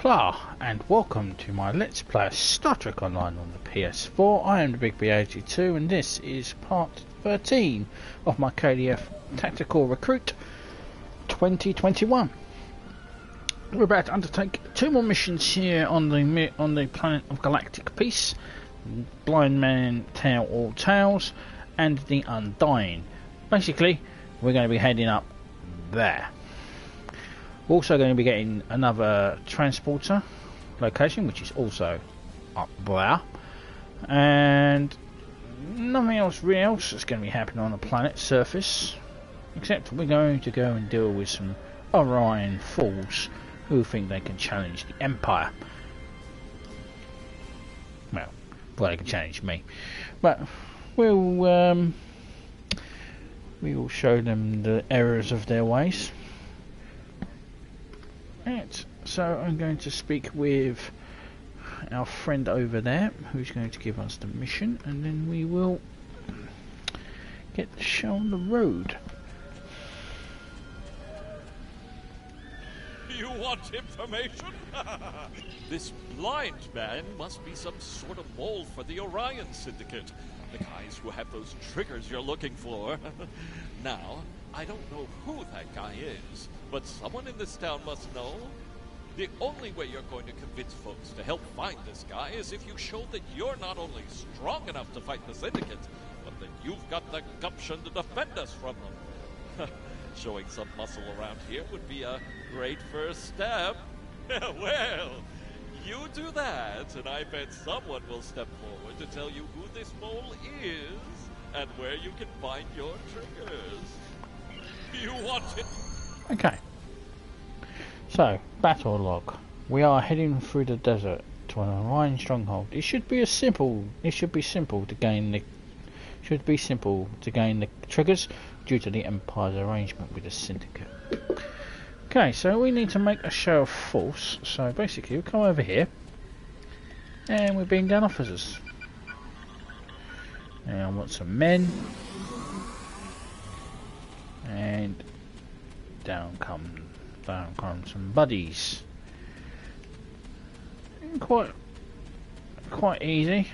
Hola and welcome to my Let's Play Star Trek Online on the PS4. I am the Big B82 and this is part 13 of my KDF Tactical Recruit 2021. We're about to undertake 2 more missions here on the planet of Galactic Peace, Blind Man Tell All Tales and the Undying. Basically, we're going to be heading up there. We're also going to be getting another transporter location, which is also up there, and nothing else real that's going to be happening on the planet's surface, except we're going to go and deal with some Orion fools who think they can challenge the Empire. Well, they can challenge me, but we will show them the errors of their ways. Right, so I'm going to speak with our friend over there, who's going to give us the mission, and then we will get the show on the road. You want information? This blind man must be some sort of mole for the Orion Syndicate. The guys who have those triggers you're looking for. Now, I don't know who that guy is, but someone in this town must know. The only way you're going to convince folks to help find this guy is if you show that you're not only strong enough to fight the Syndicate, but that you've got the gumption to defend us from them. Showing some muscle around here would be a great first step. Well, you do that, and I bet someone will step forward to tell you who this mole is and where you can find your triggers. You want it? Okay. So, battle log. We are heading through the desert to an Orion Stronghold. It should be simple to gain the triggers due to the Empire's arrangement with the Syndicate. Okay, so we need to make a show of force. So basically, we come over here and we're being down officers. And I want some men, and down come some buddies. Quite easy.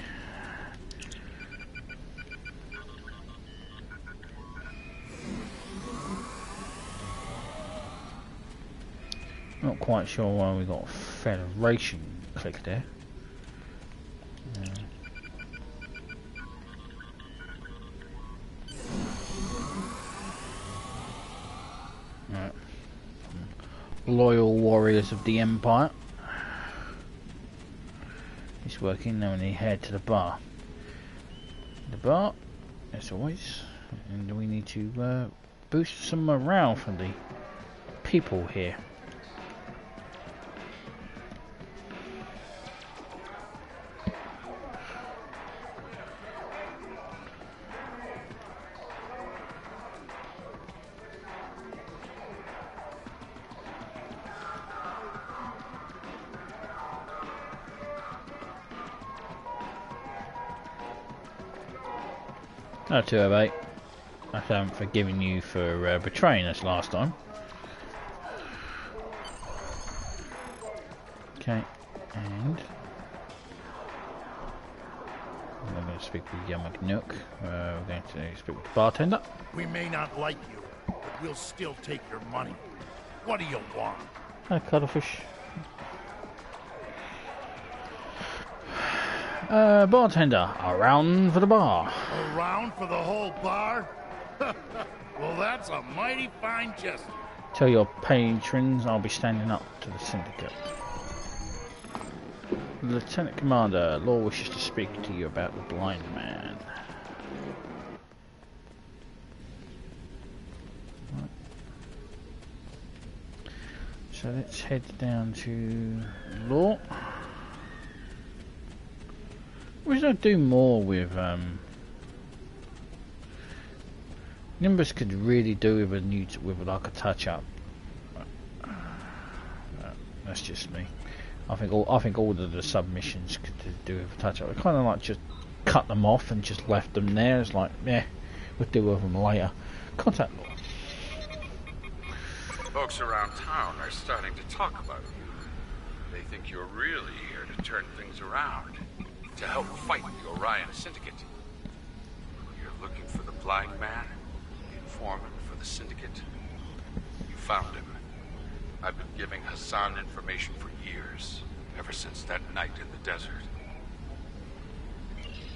Not quite sure why we got Federation clicked there. Right. Loyal warriors of the Empire. It's working. Now we need to head to the bar. The bar, as always, and we need to boost some morale from the people here. No, 208. I haven't forgiven you for betraying us last time. Okay, and I'm going to speak with Yamagnook. We're going to speak with the bartender. We may not like you, but we'll still take your money. What do you want? Hi, Cuttlefish. Bartender, around for the bar. Around for the whole bar? Well, that's a mighty fine gesture. Tell your patrons I'll be standing up to the Syndicate. Lieutenant Commander, Law wishes to speak to you about the blind man. Right. So let's head down to Law. We should do more with Nimbus could really do with like a touch up. That's just me. I think all of the submissions could do with a touch up. We kind of like just cut them off and just left them there. It's like, yeah, we'll deal with them later. Contact Law. Folks around town are starting to talk about you. They think you're really here to turn things around, to help fight the Orion Syndicate. You're looking for the blind man, the informant for the Syndicate. You found him. I've been giving Hassan information for years, ever since that night in the desert.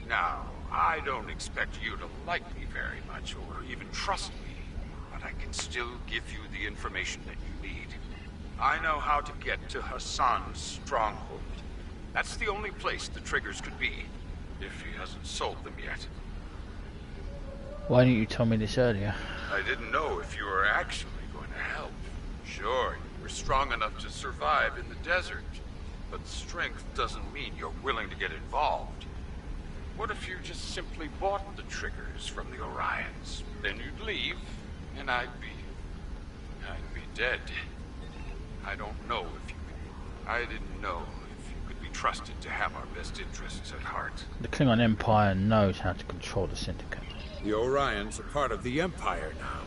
Now, I don't expect you to like me very much, or even trust me, but I can still give you the information that you need. I know how to get to Hassan's stronghold. That's the only place the triggers could be, if he hasn't sold them yet. Why didn't you tell me this earlier? I didn't know if you were actually going to help. Sure, you were strong enough to survive in the desert, but strength doesn't mean you're willing to get involved. What if you just simply bought the triggers from the Orions? Then you'd leave, and I'd be dead. I don't know if you could. I didn't know if you could be trusted to have our best interests at heart. The Klingon Empire knows how to control the Syndicate. The Orions are part of the Empire now.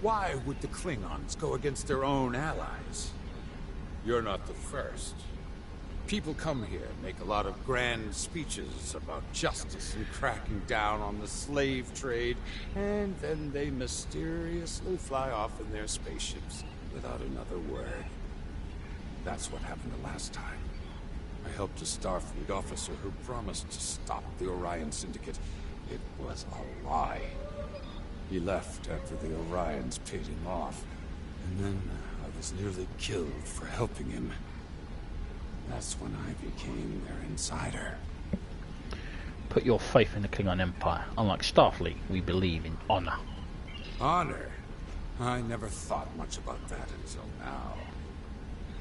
Why would the Klingons go against their own allies? You're not the first. People come here, make a lot of grand speeches about justice and cracking down on the slave trade, and then they mysteriously fly off in their spaceships without another word. That's what happened the last time. I helped a Starfleet officer who promised to stop the Orion Syndicate. It was a lie. He left after the Orions paid him off, and then I was nearly killed for helping him. That's when I became their insider. Put your faith in the Klingon Empire. Unlike Starfleet, we believe in honor. Honor? I never thought much about that until now.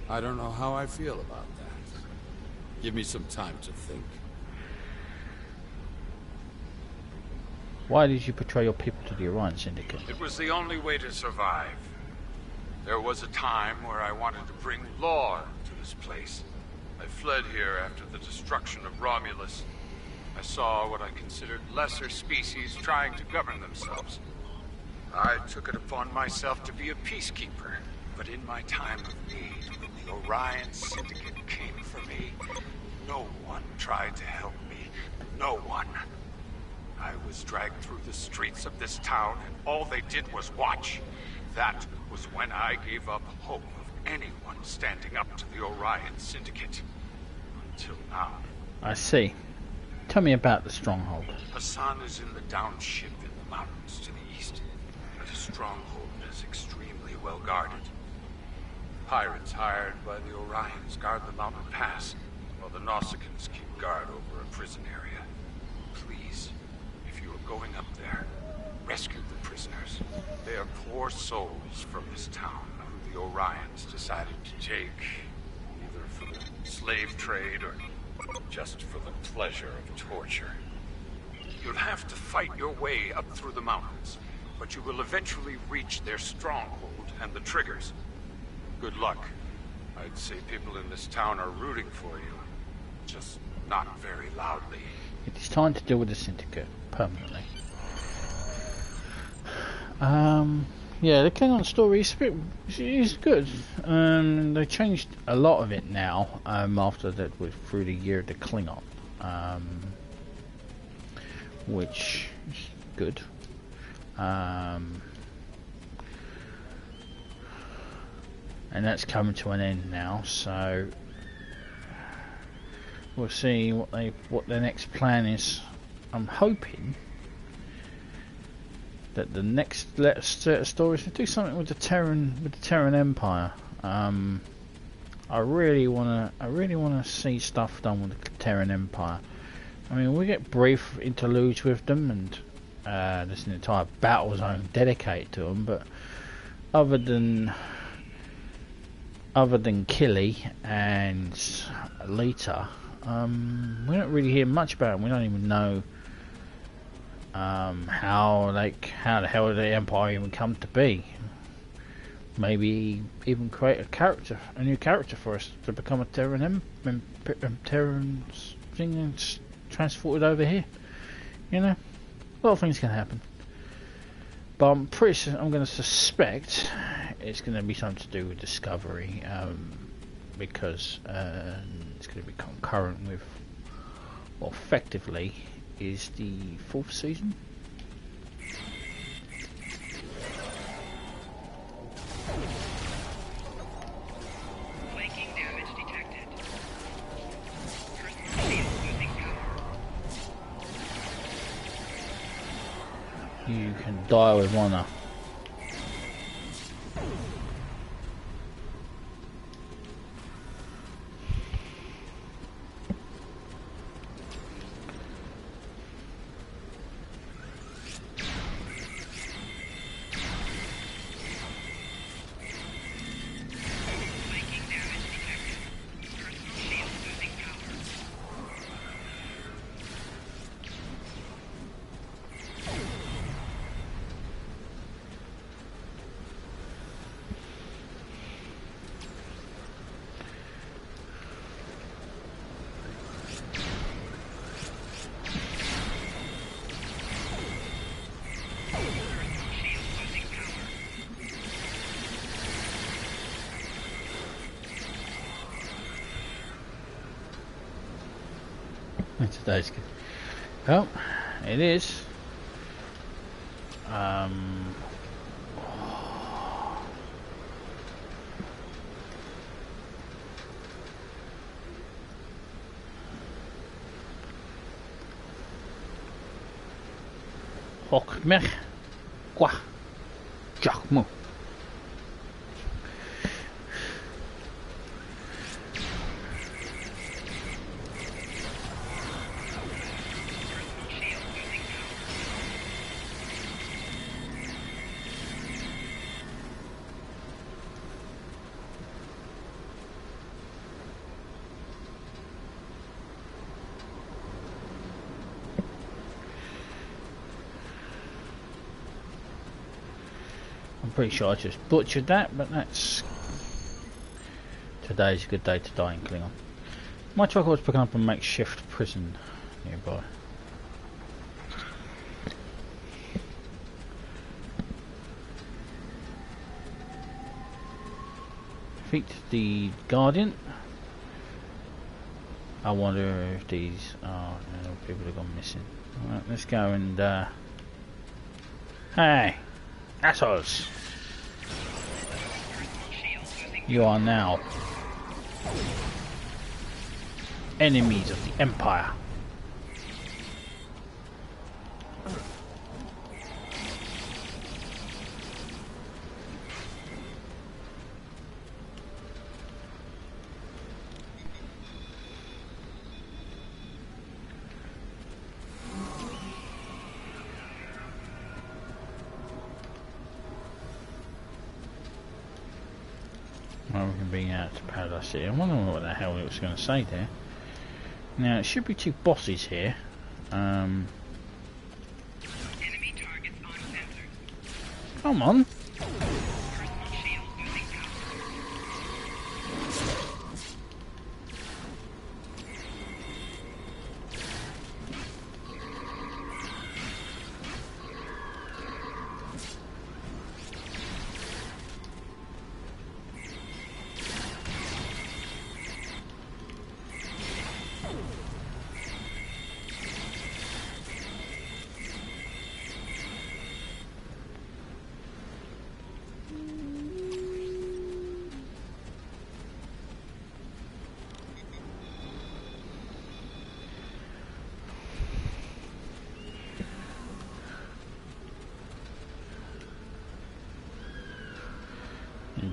I don't know how I feel about that. Give me some time to think. Why did you betray your people to the Orion Syndicate? It was the only way to survive. There was a time where I wanted to bring law to this place. I fled here after the destruction of Romulus. I saw what I considered lesser species trying to govern themselves. I took it upon myself to be a peacekeeper, but in my time of need, when the Orion Syndicate came for me, no one tried to help me. No one. I was dragged through the streets of this town, and all they did was watch. That was when I gave up hope of anyone standing up to the Orion Syndicate. Until now. I see. Tell me about the Stronghold. Hassan is in the downed ship in the mountains to the east. The Stronghold is extremely well guarded. Pirates hired by the Orions guard the mountain pass, while the Nausicans keep guard over a prison area. Please, if you are going up there, rescue the prisoners. They are poor souls from this town who the Orions decided to take, either for the slave trade or just for the pleasure of torture. You'll have to fight your way up through the mountains, but you will eventually reach their stronghold and the triggers. Good luck. I'd say people in this town are rooting for you, just not very loudly. It is time to deal with the Syndicate permanently. Yeah, the Klingon story is good. They changed a lot of it now after that, through the year of the Klingon, which is good. And that's coming to an end now, so we'll see what their next plan is. I'm hoping that the next set of stories will do something with the Terran Empire. I really wanna see stuff done with the Terran Empire. I mean, we get brief interludes with them, and there's an entire battle zone dedicated to them, but other than Killy and Lita, we don't really hear much about them. We don't even know how the hell did the Empire even come to be. Maybe even create a new character for us to become a Terran thing and transported over here. You know, a lot of things can happen. But I'm going to suspect it's going to be something to do with Discovery. because it's going to be concurrent with what effectively is the 4th season. Flanking damage detected. Personal shield losing power. You can die with honor. Flanking damage detected. Personal shield losing power. Personal shield losing power. Today's good. Well, it is. Hokmer Kwa Jakmu. Personal shield losing power. I'm pretty sure I just butchered that, but that's... Today's a good day to die in Klingon. My truck was picking up a makeshift prison nearby. Defeat the Guardian. I wonder if these... Oh, no, people have gone missing. Alright, let's go and... Hey! Assholes! Personal shield losing You are now enemies of the Empire. Well, we can bring out to Paradise City. I wonder what the hell it was going to say there. Now, it should be 2 bosses here. enemy targets on sensors. Come on. Personal shield losing power.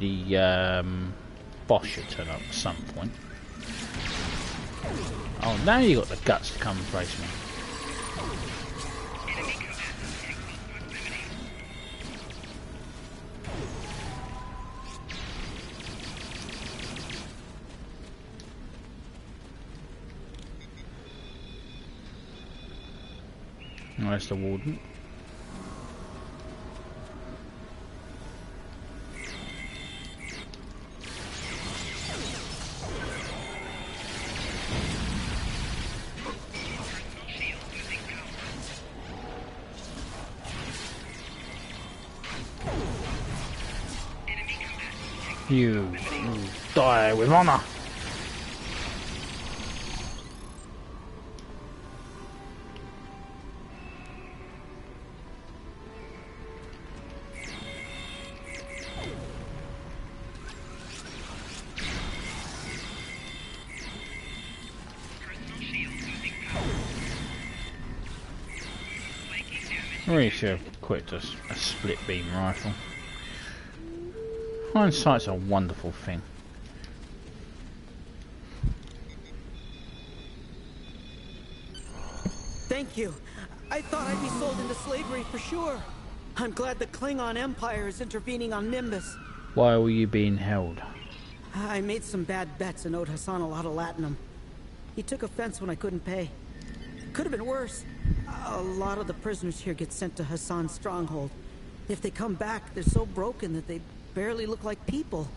The boss should turn up at some point. Oh, now you got the guts to come and face me. Enemy combatants in close proximity. Oh, there's the warden. Personal shield losing power. Enemy combatants in close You proximity. die with honor. I really should have equipped a split beam rifle. Hindsight's a wonderful thing. Thank you. I thought I'd be sold into slavery for sure. I'm glad the Klingon Empire is intervening on Nimbus. Why were you being held? I made some bad bets and owed Hassan a lot of latinum. He took offense when I couldn't pay. Could have been worse. A lot of the prisoners here get sent to Hassan's Stronghold. If they come back, they're so broken that they barely look like people.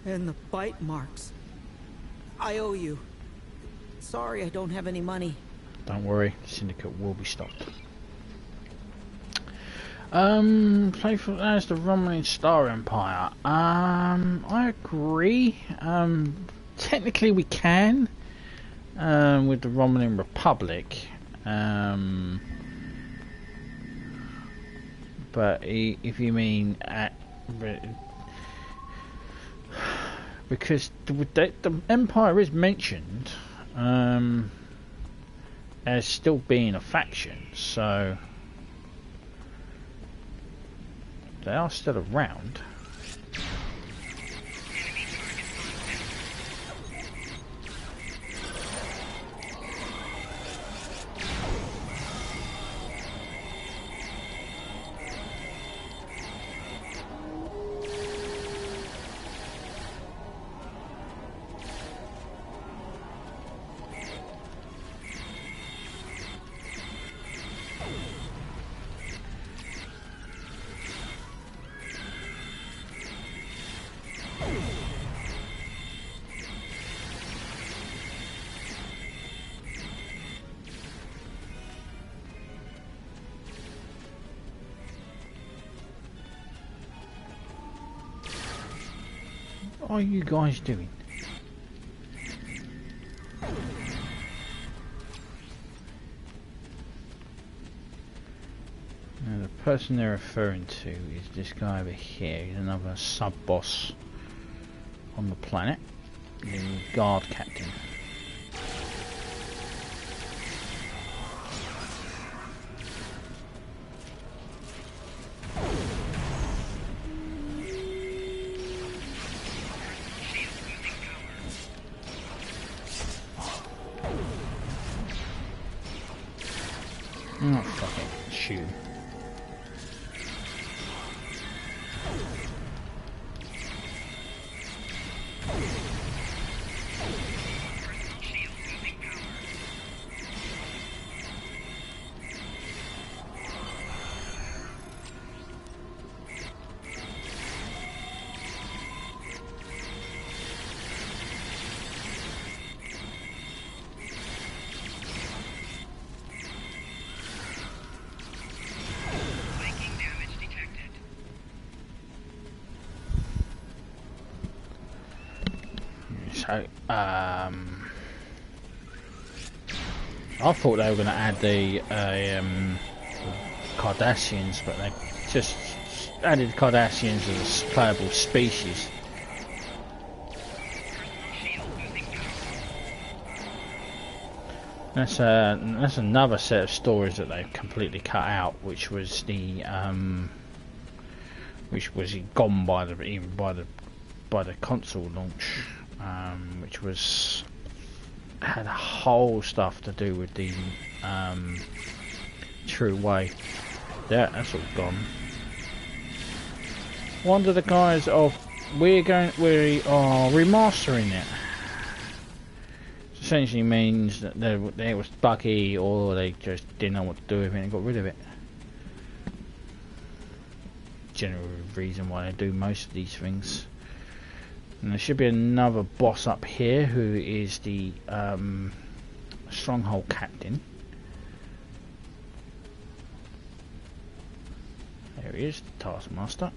And the bite marks. I owe you. Sorry I don't have any money. Don't worry, Syndicate will be stopped. Play for as the Romulan Star Empire. I agree. Technically we can. With the Romulan Republic. But if you mean because the Empire is mentioned as still being a faction, so they are still around. What are you guys doing? Now the person they're referring to is this guy over here. He's another sub-boss on the planet. The guard captain. Oh, fuck it. Shoot. So, I thought they were going to add the Cardassians, but they just added Cardassians as a playable species. That's another set of stories that they've completely cut out, which was the gone by the console launch. Which had a whole stuff to do with the true way. Yeah, that's all gone. One of the guys of we are remastering it. Essentially means that it was buggy, or they just didn't know what to do with it and got rid of it. General reason why they do most of these things. And there should be another boss up here who is the Stronghold captain. There he is, the Taskmaster.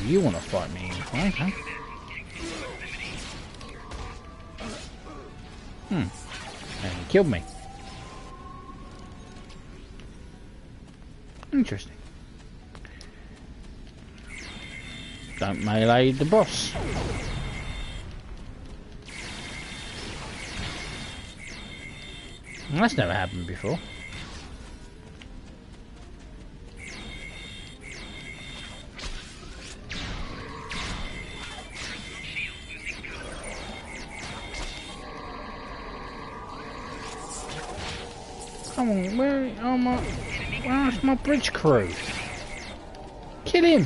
You want to fight me, right? Huh? And he killed me. Interesting. Don't melee the boss. That's never happened before. Come on, where's my bridge crew? Kill him!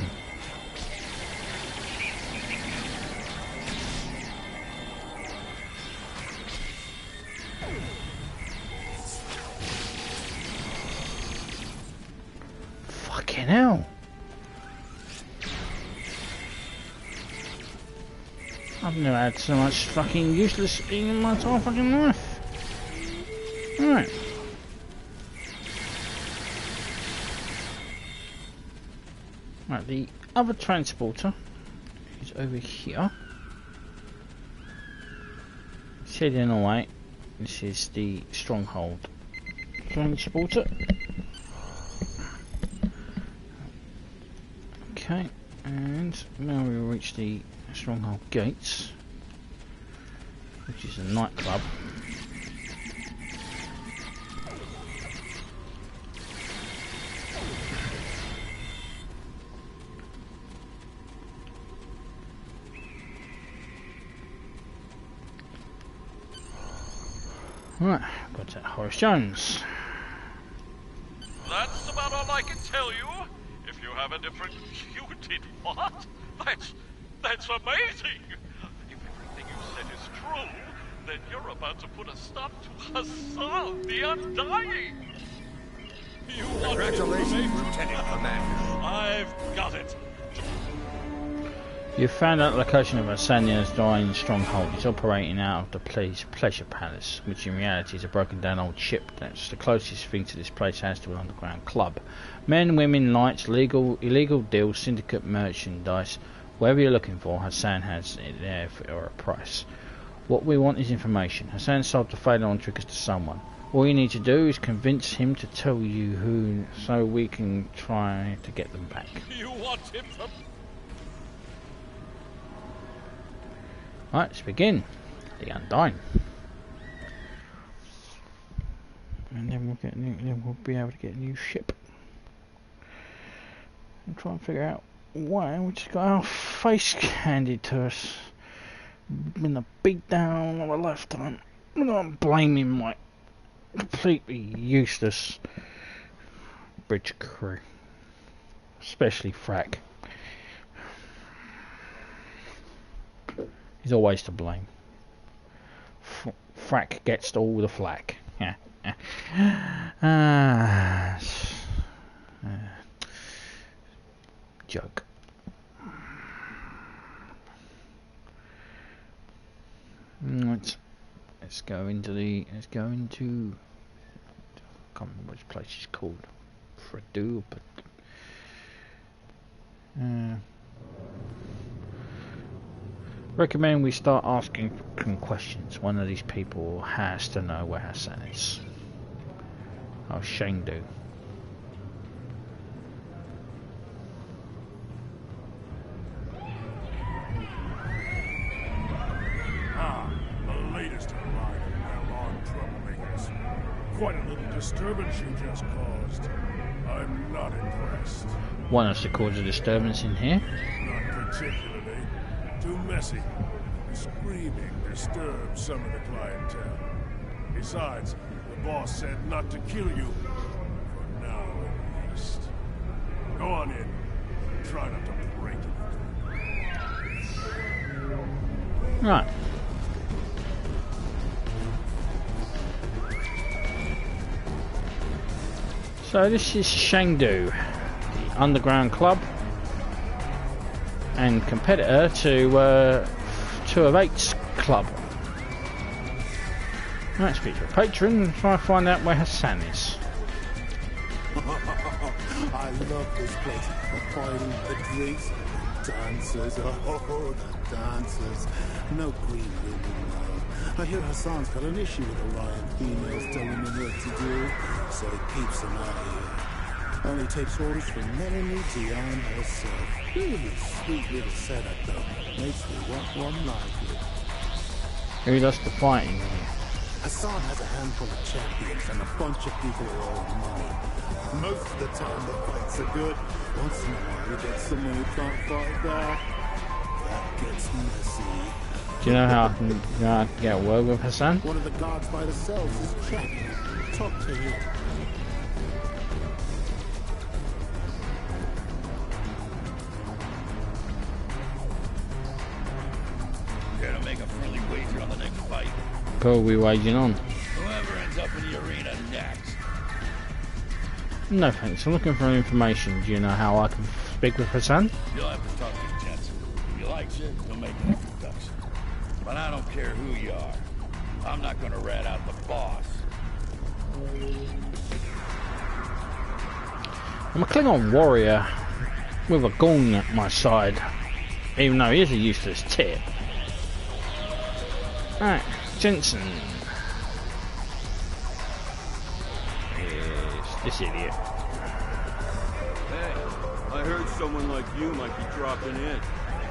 Fucking hell! I've never had so much fucking useless in my entire fucking life. Alright. Right, the other transporter is over here. It's heading away. This is the Stronghold transporter. Okay, and now we will reach the Stronghold gates, which is a nightclub. Right, got that Horace Jones. That's about all I can tell you. If you have a different... You did what? That's amazing! If everything you said is true, then you're about to put a stop to Hassan, the Undying! Congratulations, Lieutenant Commander. I've got it. You found out the location of Hassan's Orion Stronghold. It's operating out of the Pleasure Palace, which in reality is a broken down old ship. That's the closest thing to this place has to an underground club. Men, women, lights, illegal deals, syndicate merchandise. Whatever you're looking for, Hassan has it there for a price. What we want is information. Hassan sold the failure triggers to someone. All you need to do is convince him to tell you who, so we can try to get them back. You want him to... Right, let's begin. The Undying. And then we'll be able to get a new ship. And try and figure out why we just got our face handed to us. Been a beat down of a lifetime. I'm not blaming my completely useless bridge crew. Especially Frack. He's always to blame. Frack gets all the flack. Joke. Let's go into I can't remember which place is called. Fredu, but recommend we start asking questions. One of these people has to know where Hassan is. Oh, Shangdu. The latest in line of well-armed troublemakers. Quite a little disturbance you just caused. I'm not impressed. Want us to cause a disturbance in here? Not particularly. Too messy. The screaming disturbs some of the clientele. Besides, the boss said not to kill you. For now, at least. Go on in. Try not to break it. Right. So this is Shangdu, the underground club and competitor to 2 of 8's club. Let's speak to a patron and try to find out where Hassan is. I love this place. The party, the drinks, the dancers. Oh, the dancers. No green women love. I hear Hassan's got an issue with Orion females telling him what to do, so he keeps them out here. Only takes orders from Melanie Dion herself. Really sweet little setup, though. Makes me want one like it. Who does the fighting? Hassan has a handful of champions and a bunch of people who owe him money. Most of the time the fights are good. Once in a while we get someone who can't fight back. That gets messy. Do you know how I can get a word with Hassan? One of the guards by themselves is trapped. Talk to him. Gonna make a friendly wager on the next fight. Who are we waging on? Whoever ends up in the arena next. No thanks, I'm looking for information. Do you know how I can speak with Hassan? You'll have to talk to the gents. If you like it, you'll make an introduction. But I don't care who you are. I'm not gonna rat out the boss. I'm a Klingon warrior with a gun at my side, even though he is a useless tit. Alright, Jensen. It's this idiot. Hey, I heard someone like you might be dropping in.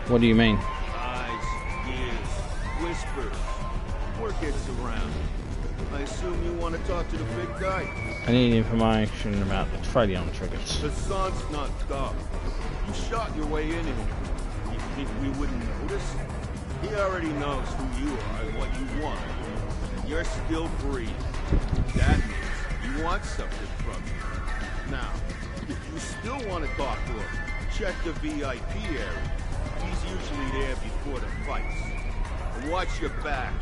What do you mean? Eyes, ears, whispers. Word gets around. I assume you want to talk to the big guy. I need information about the Tradion triggers. Hassan's not dumb. You shot your way in here. You think we wouldn't notice? He already knows who you are and what you want. And you're still free. That means you want something from him. Now, if you still want to talk to him, check the VIP area. He's usually there before the fights. And watch your back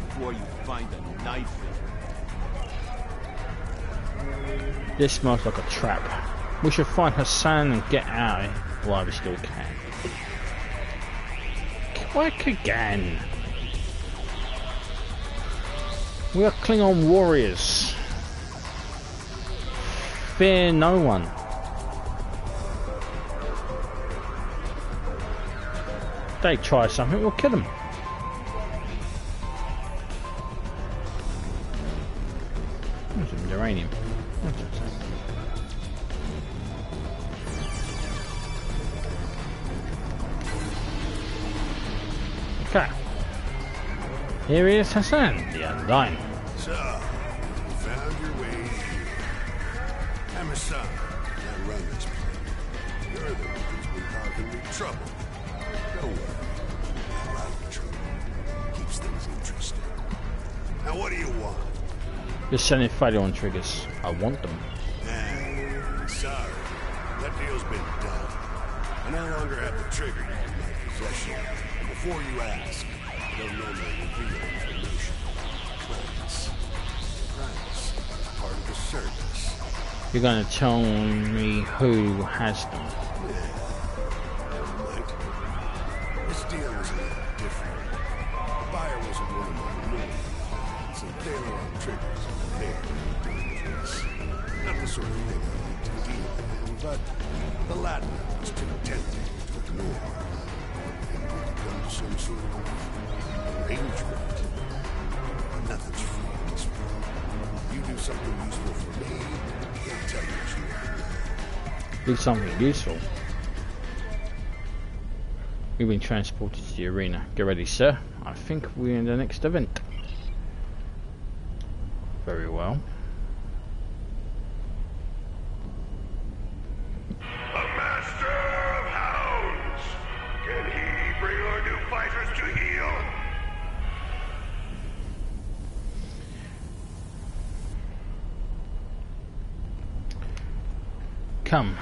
before you find a knife in it. This smells like a trap. We should find Hassan and get out while we still can. Quack again. We are Klingon warriors. Fear no one. If they try something, we'll kill them. Where's some uranium? What's that? Okay. Here is Hassan, the Undying. So, you found your way here. I'm Hassan. I run this place. You're the one who's been causing me trouble. Don't worry. A lot of trouble. Keeps things interesting. Now what do you want? You're selling Tradion triggers. I want them. Sorry. That deal's been done. I no longer have the trigger in my possession. Before you ask, I don't normally reveal information. Price. Part of the service. You're going to tell me who has them. Yeah. Never mind. This deal was a little different. The buyer wasn't one of my men. So they were on triggers and they're doing this. Not the sort of thing I like to deal in, but the Latin was too tempting to ignore. Come to some sort of arrangement. Nothing's free in this world. You do something useful for me, they'll tell you what you want. Do something useful. You've been transported to the arena. Get ready, sir. I think we're in the next event. Very well. A master of hounds! Can he bring our new fighters to heel? Come.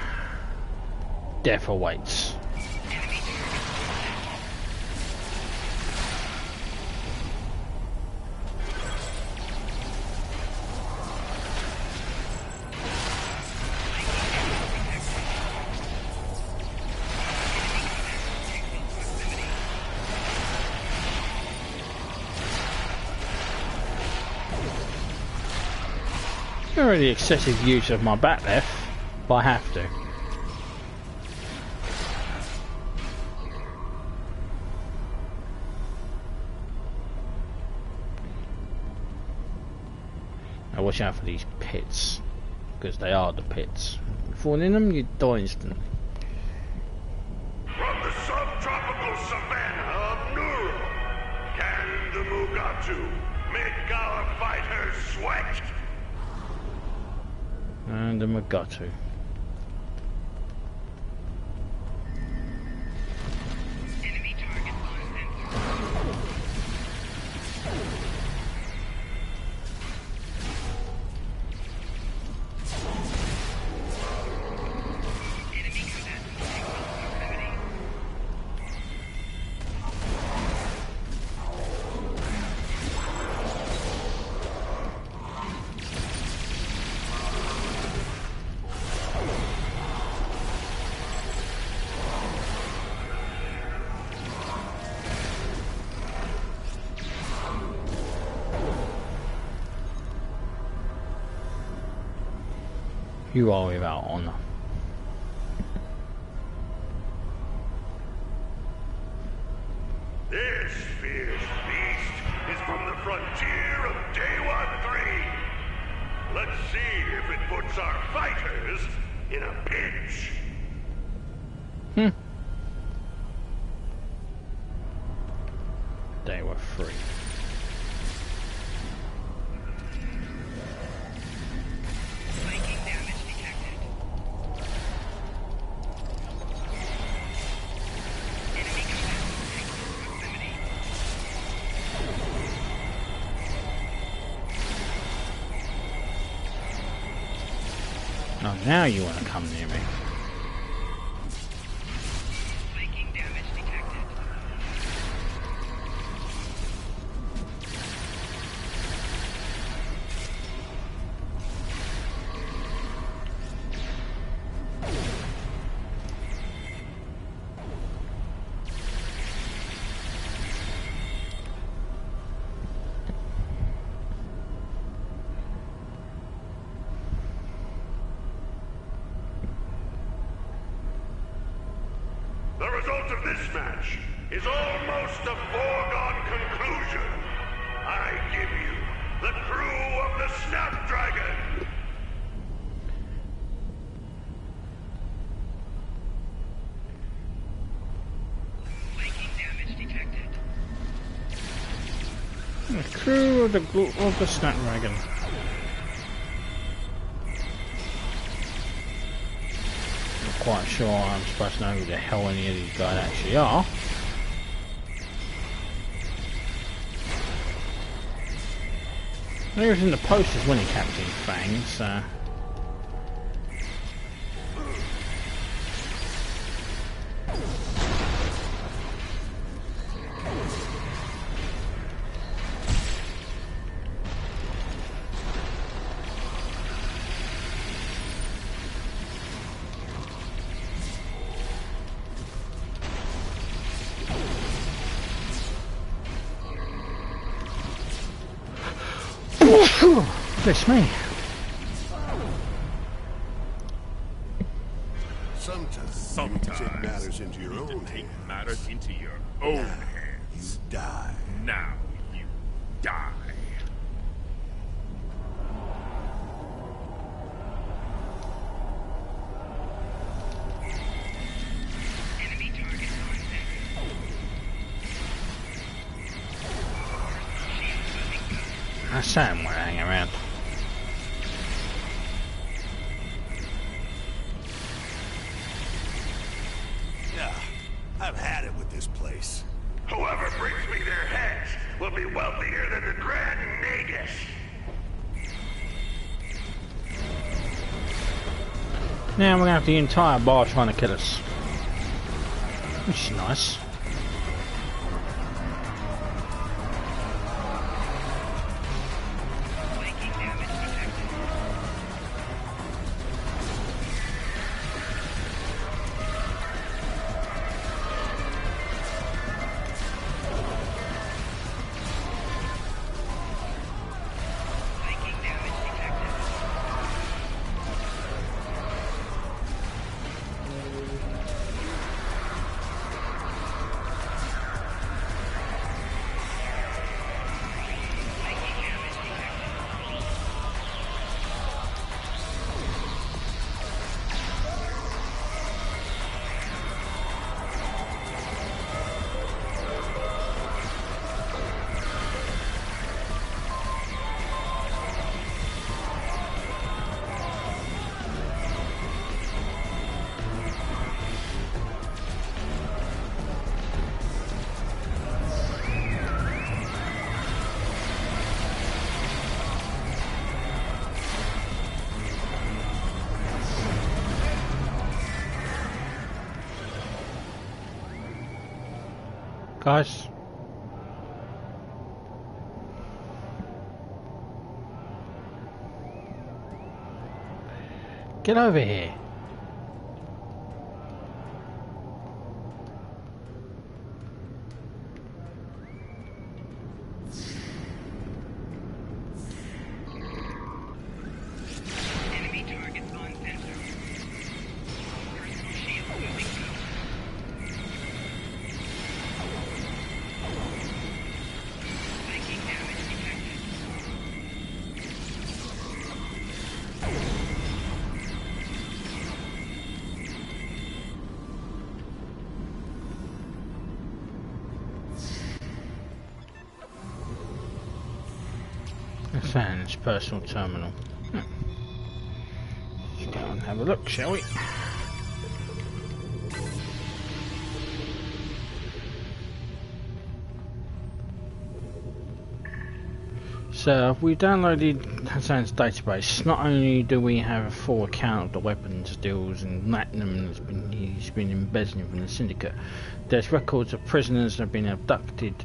Death awaits. Already excessive use of my back left, but I have to. Now watch out for these pits, because they are the pits. You fall in them, you die instantly. From the subtropical savannah of Nuro, can the Mugatu make our fighters sweat? And the Mugatu. Enemy target on Enemy combatants in close proximity. You are without honor. This fierce beast is from the frontier of Day 3. Let's see if it puts our fighters in a pinch. They were free. Flanking damage detected. Enemy combatants in close proximity. Oh, now you want to come near me. Flanking damage detected. The result of this match is almost a foregone conclusion. I give you the crew of the Snapdragon. Flanking damage detected. The crew of the Snapdragon. Not quite sure I'm supposed to know who the hell any of these guys actually are. He was in the posters when he Captain Fang, so... Bless me. Sometimes you need to take matters into your own hands. Matters into your own hands. You die. Now you die. Enemy target on center. Shield losing power. I said I'm hang around. Yeah, I've had it with this place. Whoever brings me their heads will be wealthier than the Grand Nagus. Now we're gonna have the entire bar trying to kill us. Which is nice. Flanking damage detected. Flanking damage detected. Guys. Get over here. Enemy targets on sensor. Personal shield moving through. Psychic damage detected. Sans personal terminal. Let's go and have a look, shall we? So if we downloaded Hassan's database, not only do we have a full account of the weapons deals and platinum he's been embezzling from the Syndicate, there's records of prisoners that have been abducted,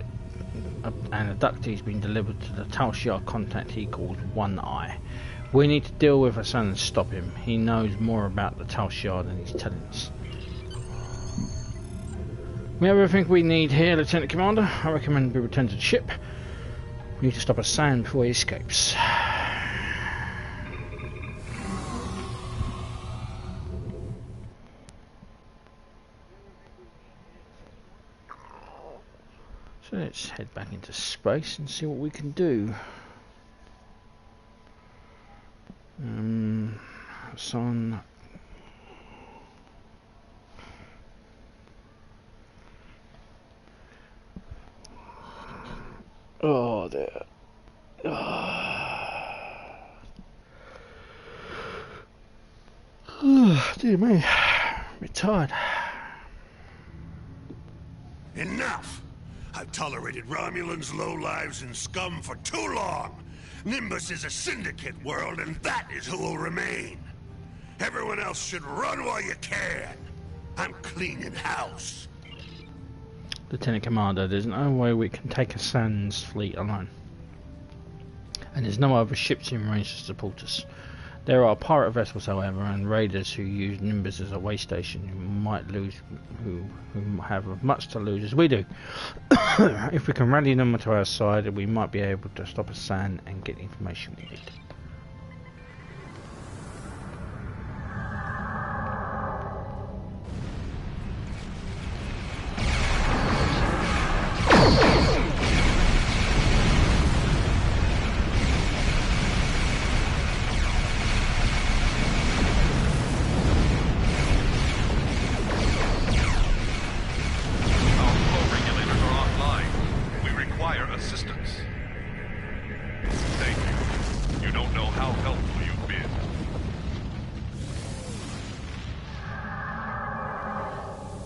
and abductees been delivered to the Talshar contact he calls One Eye. We need to deal with Hassan and stop him. He knows more about the Talshar than he's telling us. We have everything we need here, Lieutenant Commander. I recommend we return to the ship. We need to stop Hassan before he escapes. So let's head back into space and see what we can do. Hassan. Oh, there. Oh, dear me. I'm tired. Enough! I've tolerated Romulans, lowlives, and scum for too long! Nimbus is a Syndicate world, and that is who will remain! Everyone else should run while you can! I'm cleaning house! Lieutenant Commander, there's no way we can take Hassan's fleet alone. And there's no other ships in range to support us. There are pirate vessels, however, and raiders who use Nimbus as a way station who have much to lose as we do. If we can rally them to our side, we might be able to stop Hassan and get the information we need.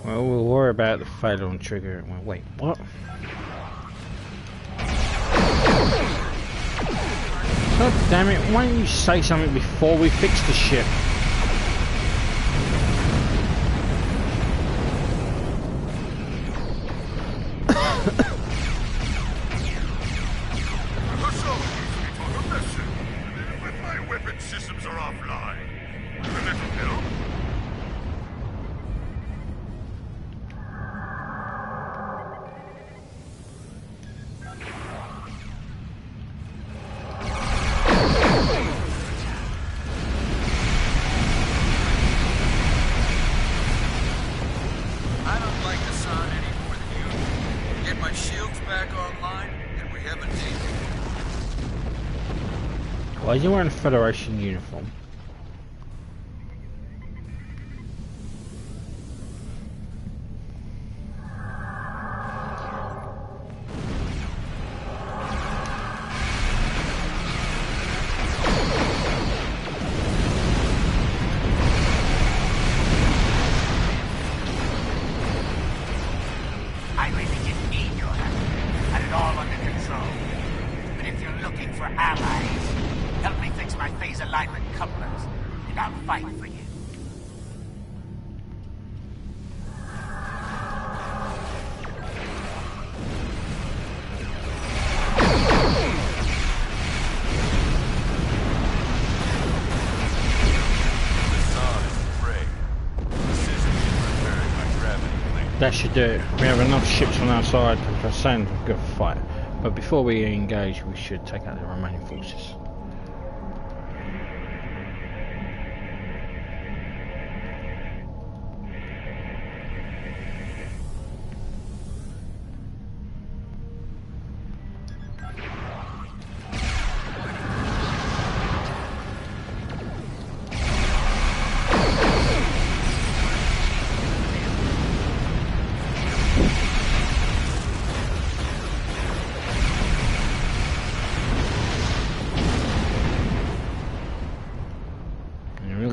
Well, we'll worry about the failure on trigger. Wait, what? God damn it, why don't you say something before we fix the ship? My weapon systems are offline. A little help? Why are you wearing a Federation uniform? I really didn't need your help. Had it all under control. But if you're looking for allies, help me fix my phase alignment couplers, and I'll fight for you. That should do it. We have enough ships on our side to send a good fight. But before we engage, we should take out the remaining forces.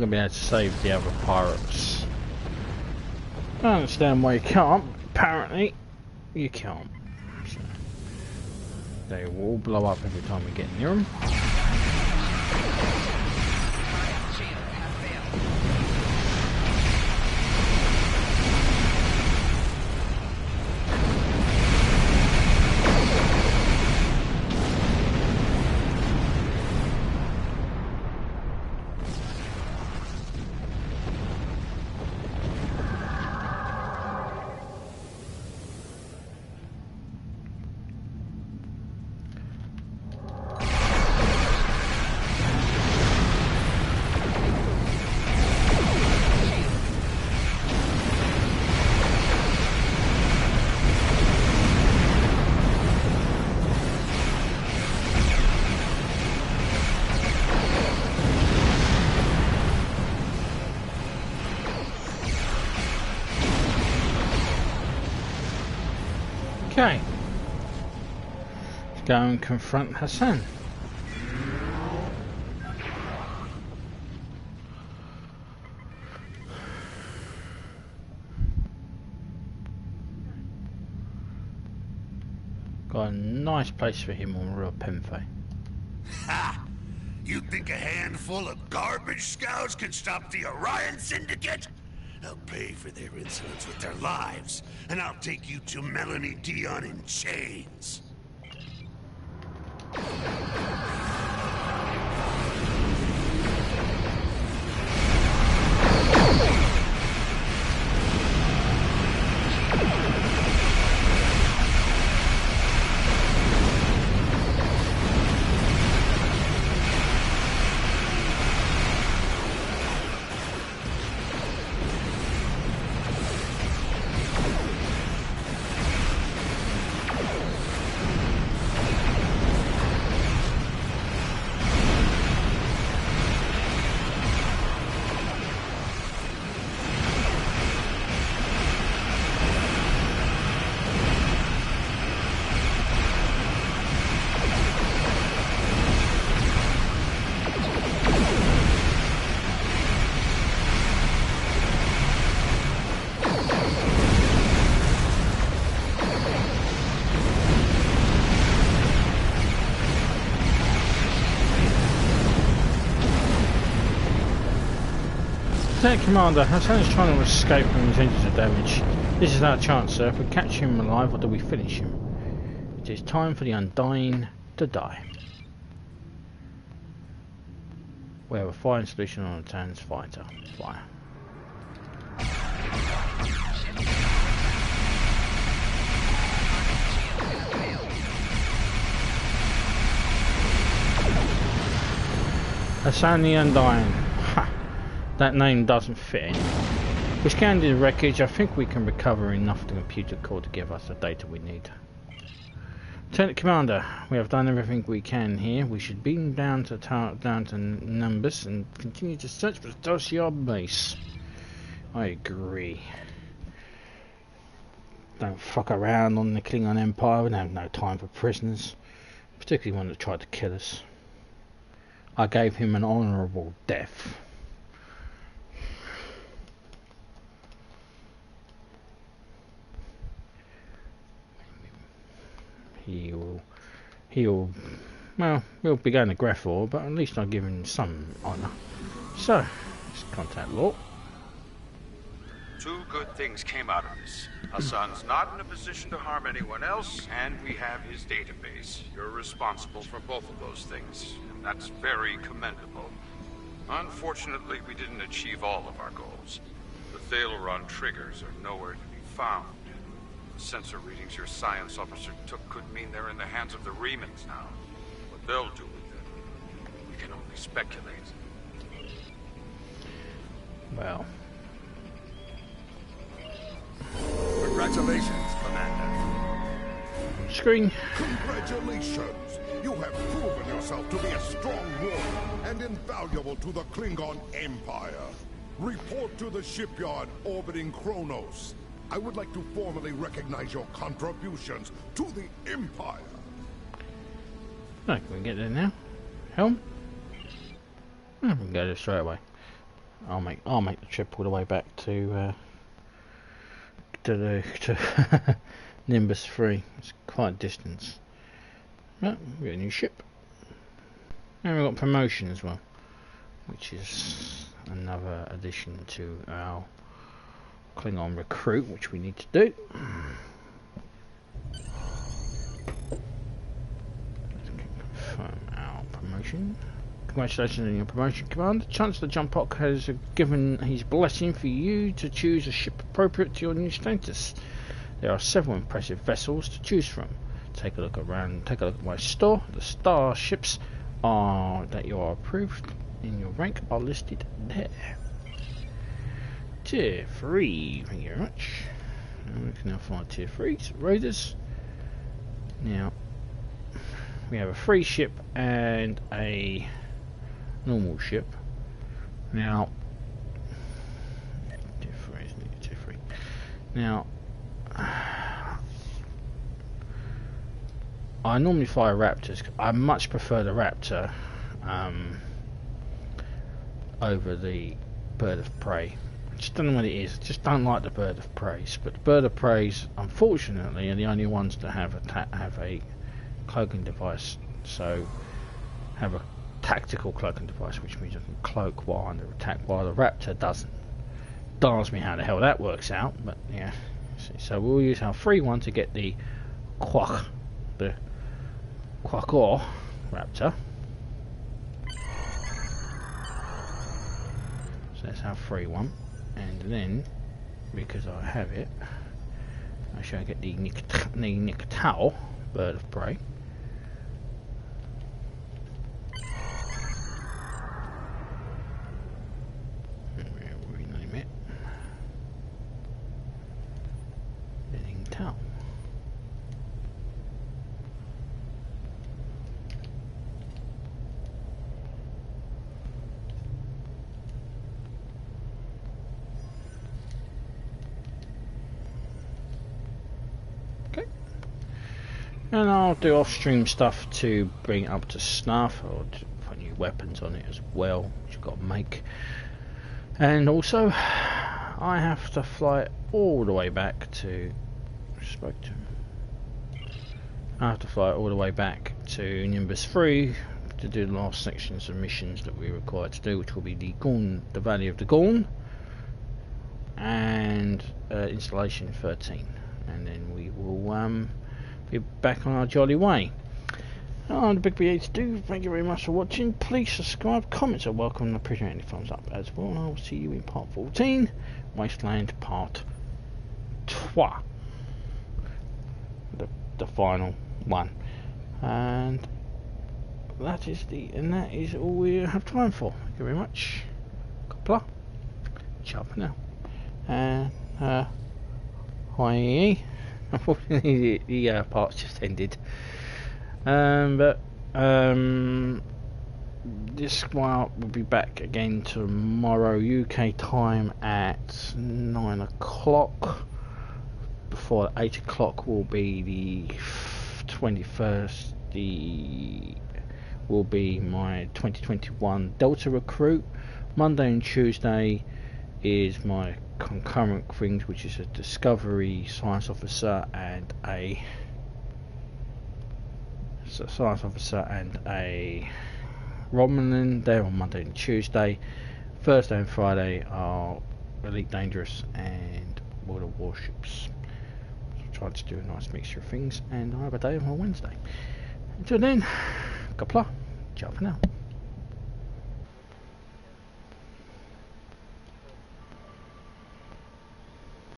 Be able to save the other pirates. I understand why you can't. Apparently, you can't. So, they will all blow up every time we get near them. Okay, let's go and confront Hassan. Got a nice place for him on Real Penfay. Ha! You think a handful of garbage scouts can stop the Orion Syndicate? They'll pay for their insolence with their lives, and I'll take you to Melanie Dion in chains. Lieutenant Commander, Hassan is trying to escape from his engines of damage. This is our chance, sir. If we catch him alive, or do we finish him? It is time for the Undying to die. We have a firing solution on the Tan's fighter. Fire. Hassan the Undying. Ha! That name doesn't fit anymore. We scanned the wreckage. I think we can recover enough of the computer core to give us the data we need. Lieutenant Commander, we have done everything we can here. We should beam down to Nimbus and continue to search for the Dossier base. I agree. Don't fuck around on the Klingon Empire. We have no time for prisoners, particularly one that tried to kill us. I gave him an honourable death. We'll be going to Greffor, but at least I'll give him some honour. So, let's contact Law. Two good things came out of this. Hassan's not in a position to harm anyone else, and we have his database. You're responsible for both of those things, and that's very commendable. Unfortunately, we didn't achieve all of our goals. The Thaleron triggers are nowhere to be found. The sensor readings your science officer took could mean they're in the hands of the Remans now. What they'll do with them, we can only speculate. Well. Congratulations, Commander. Screen. Congratulations! You have proven yourself to be a strong warrior and invaluable to the Klingon Empire. Report to the shipyard orbiting Kronos. I would like to formally recognize your contributions to the Empire. Right, can we get there now? Helm? We can go there straight away. I'll make the trip all the way back to Nimbus 3. It's quite a distance. But we got a new ship. And we've got promotion as well, which is another addition to our Klingon recruit, which we need to do. Let's confirm our promotion. Congratulations on your promotion, Commander. Chancellor Jumpok has given his blessing for you to choose a ship appropriate to your new status. There are several impressive vessels to choose from. Take a look around. Take a look at my store. The starships that you are approved in your rank are listed there. Tier 3. Thank you very much. And we can now find Tier 3s, Raiders. Now we have a free ship and a normal ship. Now Tier 3 isn't it? Tier 3. Now I normally fly Raptors. I much prefer the Raptor over the Bird of Prey. I just don't know what it is. I just don't like the Bird of Prey. But the Bird of Preys, unfortunately, are the only ones that have a cloaking device. So have a tactical cloaking device, which means I can cloak while under attack, while the Raptor doesn't. Darns me how the hell that works out, but yeah. So we'll use our free one to get the Quackor Raptor. So that's our free one, and then because I have it, I shall get the Nikotao Bird of Prey. And I'll do off-stream stuff to bring it up to snuff, or to put new weapons on it as well, which I've got to make. And also, I have to fly all the way back to... I have to fly all the way back to Nimbus 3 to do the last sections of missions that we're required to do, which will be the Valley of the Gorn, and Installation 13. And then we will... be back on our jolly way. I'm the Big B82. Thank you very much for watching. Please subscribe. Comments are welcome. I appreciate any thumbs up as well. And I will see you in part 14, Wasteland Part 2, the final one. And that is all we have time for. Thank you very much. Couple. Ciao for now. And hi. Unfortunately, the part's just ended. This one will be back again tomorrow UK time at 9 o'clock. Before 8 o'clock will be the 21st. Will be my 2021 Delta recruit. Monday and Tuesday is my concurrent things, which is a discovery science officer and a Romulan. They're on Monday and Tuesday. Thursday and Friday are Elite Dangerous and World of Warships. So I tried to do a nice mixture of things, and I have a day on Wednesday. Until then, Kapla, ciao for now.